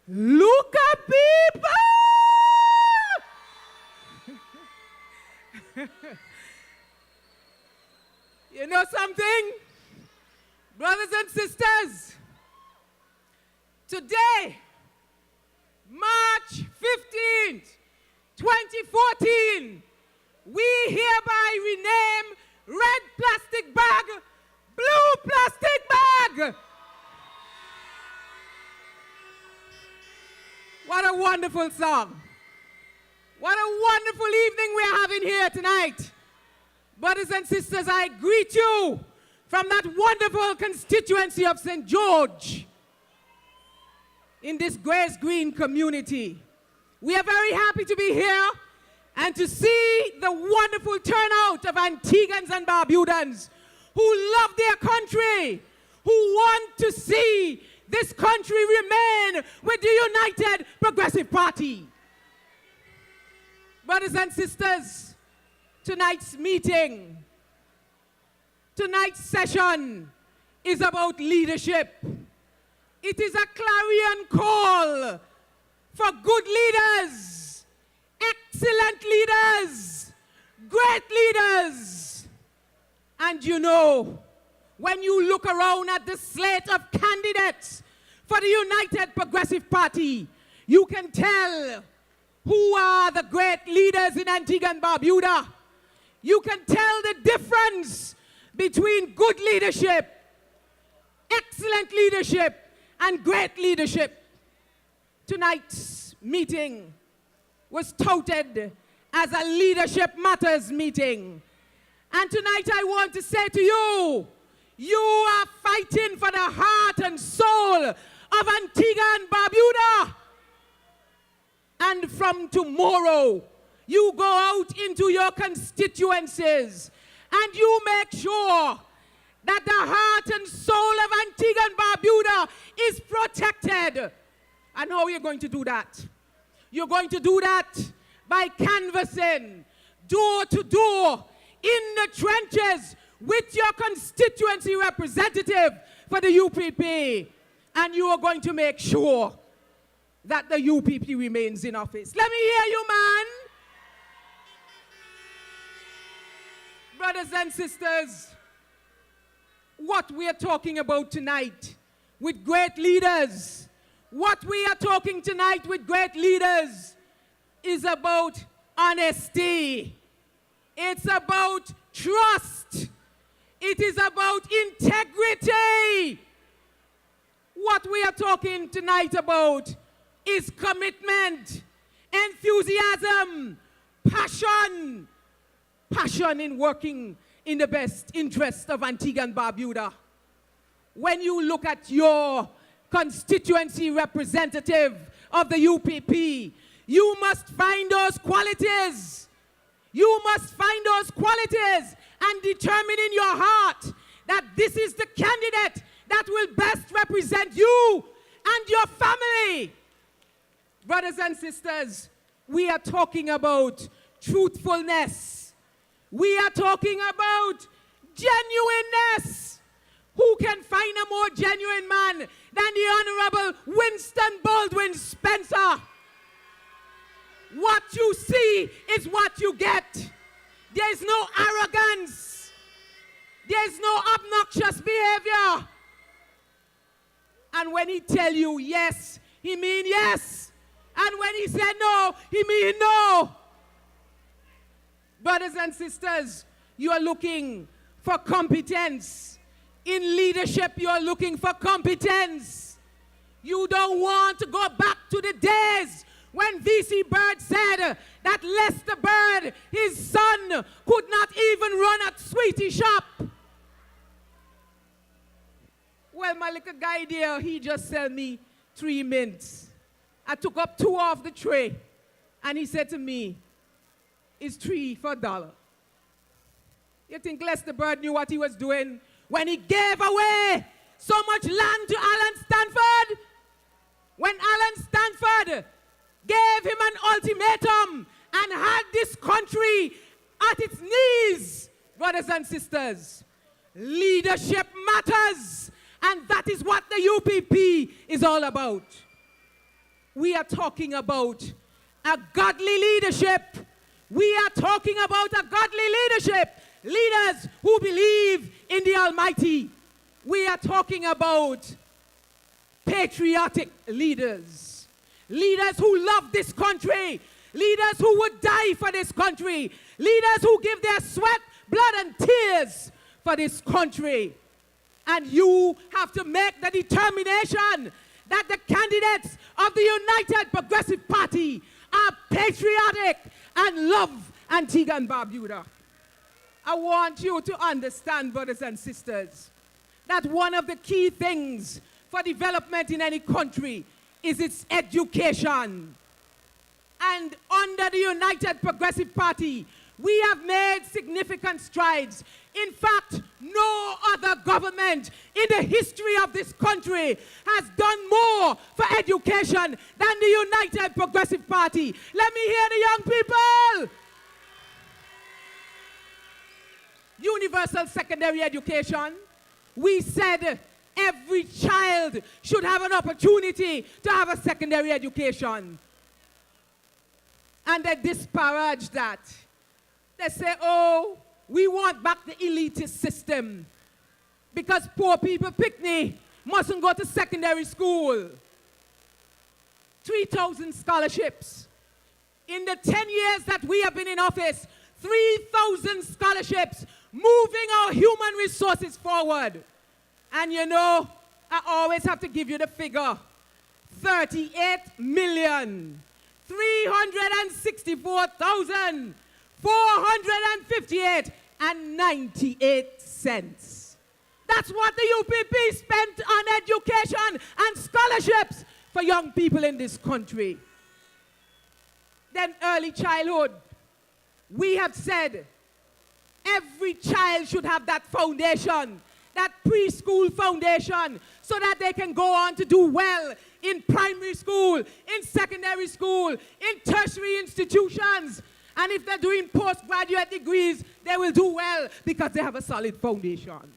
Look at people! You know something? Brothers and sisters, today, March 15th, 2014, we hereby rename red plastic bag, blue plastic bag. What a wonderful song. What a wonderful evening we're having here tonight. Brothers and sisters, I greet you from that wonderful constituency of St. George in this Grace Green community. We are very happy to be here and to see the wonderful turnout of Antiguans and Barbudans who love their country, who want to see this country remain with the United Progressive Party. Brothers and sisters, tonight's meeting, tonight's session is about leadership. It is a clarion call for good leaders, excellent leaders, great leaders. And you know, when you look around at the slate of candidates for the United Progressive Party, you can tell who are the great leaders in Antigua and Barbuda. You can tell the difference between good leadership, excellent leadership, and great leadership. Tonight's meeting was touted as a Leadership Matters meeting. And tonight I want to say to you, you are fighting for the heart and soul of Antigua and Barbuda. And from tomorrow, you go out into your constituencies and you make sure that the heart and soul of Antigua and Barbuda is protected. And how are you going to do that? You're going to do that by canvassing door to door in the trenches with your constituency representative for the UPP. And you are going to make sure that the UPP remains in office. Let me hear you, man. Brothers and sisters, what we are talking about tonight with great leaders, what we are talking tonight with great leaders is about honesty. It's about trust. It is about integrity. What we are talking tonight about is commitment, enthusiasm, passion. Passion in working in the best interest of Antigua and Barbuda. When you look at your constituency representative of the UPP, you must find those qualities. You must find those qualities and determine in your heart that this is the candidate that will best represent you and your family. Brothers and sisters, we are talking about truthfulness. We are talking about genuineness. Who can find a more genuine man than the Honorable Winston Baldwin Spencer? What you see is what you get. There's no arrogance. There's no obnoxious behavior. And when he tell you yes, he mean yes. And when he said no, he mean no. Brothers and sisters, you are looking for competence. In leadership, you are looking for competence. You don't want to go back to the days when V.C. Bird said that Lester Bird, his son, could not even run at Sweetie Shop. Well, my little guy there, he just sell me 3 mints. I took up 2 off the tray, and he said to me, "It's 3 for $1." You think Lester Bird knew what he was doing when he gave away so much land to Alan Stanford? When Alan Stanford gave him an ultimatum and had this country at its knees. Brothers and sisters, leadership matters, and that is what the UPP is all about. we are talking about a godly leadership. We are talking about a godly leadership. Leaders who believe in the Almighty. We are talking about patriotic leaders. Leaders who love this country. Leaders who would die for this country. Leaders who give their sweat, blood, and tears for this country. And you have to make the determination that the candidates of the United Progressive Party are patriotic and love Antigua and Barbuda. I want you to understand, brothers and sisters, that one of the key things for development in any country is its education. And under the United Progressive Party, we have made significant strides. In fact, no other government in the history of this country has done more for education than the United Progressive Party. Let me hear the young people. Universal secondary education. We said every child should have an opportunity to have a secondary education. And they disparage that. They say, oh, we want back the elitist system because poor people picnic mustn't go to secondary school. 3,000 scholarships. In the 10 years that we have been in office, 3,000 scholarships, moving our human resources forward. And you know, I always have to give you the figure. 38,364,458.98. That's what the UPP spent on education and scholarships for young people in this country. Then early childhood. We have said every child should have that foundation, that preschool foundation, so that they can go on to do well in primary school, in secondary school, in tertiary institutions. And if they're doing postgraduate degrees, they will do well because they have a solid foundation.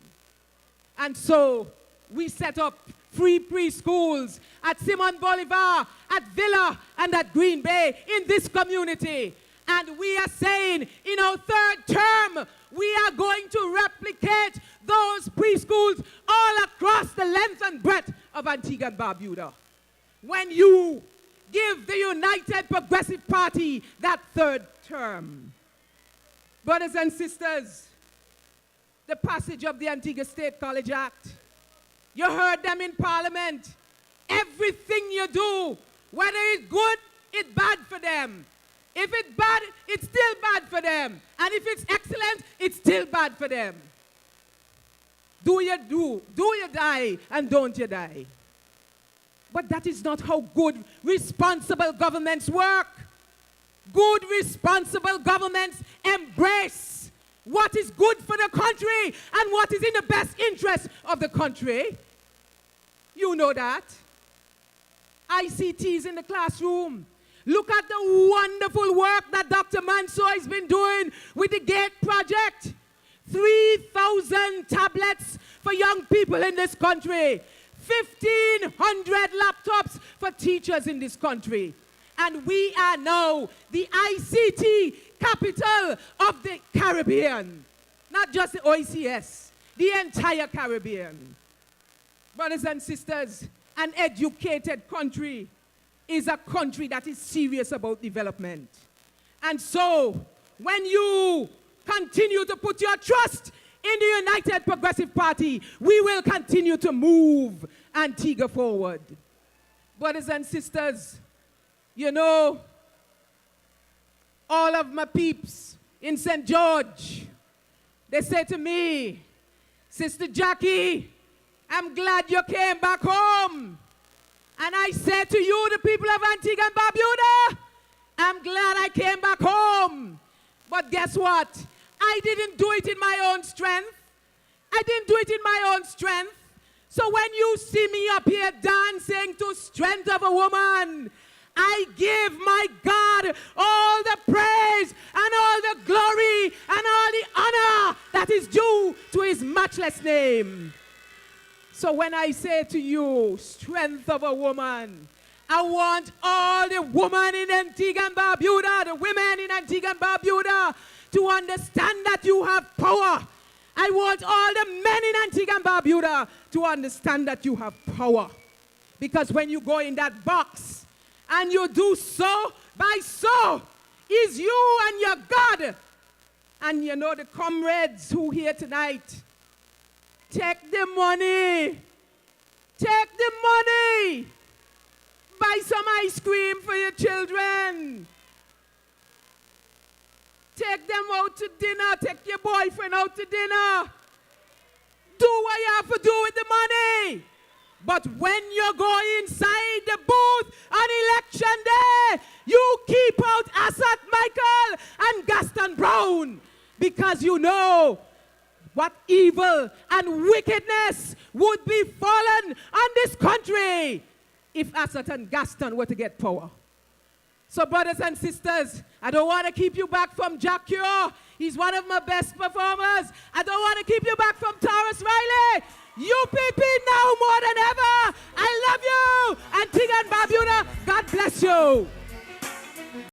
And so we set up free preschools at Simon Bolivar, at Villa, and at Green Bay in this community. And we are saying in our third term, we are going to replicate those preschools all across the length and breadth of Antigua and Barbuda. When you give the United Progressive Party that third term. Brothers and sisters, the passage of the Antigua State College Act, you heard them in Parliament. Everything you do, whether it's good, it's bad for them. If it's bad, it's still bad for them. And if it's excellent, it's still bad for them. Do you die, and don't you die. But that is not how good, responsible governments work. Good, responsible governments embrace what is good for the country and what is in the best interest of the country. You know that. ICTs in the classroom. Look at the wonderful work that Dr. Mansour has been doing with the GATE project. 3,000 tablets for young people in this country. 1,500 laptops for teachers in this country. And we are now the ICT capital of the Caribbean. Not just the OECS, the entire Caribbean. Brothers and sisters, an educated country is a country that is serious about development. And so, when you continue to put your trust in the United Progressive Party, we will continue to move Antigua forward. Brothers and sisters, you know, all of my peeps in St. George, they say to me, Sister Jacqui, I'm glad you came back home. And I say to you, the people of Antigua and Barbuda, I'm glad I came back home. But guess what? I didn't do it in my own strength. I didn't do it in my own strength. So when you see me up here dancing to Strength of a Woman, I give my God all the praise and all the glory and all the honor that is due to his matchless name. So when I say to you, Strength of a Woman, I want all the women in Antigua and Barbuda, the women in Antigua and Barbuda, to understand that you have power. I want all the men in Antigua and Barbuda to understand that you have power. Because when you go in that box and you do so by so, is you and your God. And you know the comrades who here tonight, take the money. Take the money. Buy some ice cream for your children. Take them out to dinner. Take your boyfriend out to dinner. Do what you have to do with the money. But when you go inside the booth on election day, you keep out Assad Michael and Gaston Brown. Because you know what evil and wickedness would be fallen on this country if Assad and Gaston were to get power. So brothers and sisters, I don't want to keep you back from Jacqui. He's one of my best performers. I don't want to keep you back from Taurus Riley. UPP now more than ever. I love you. Antigua and Barbuda, God bless you.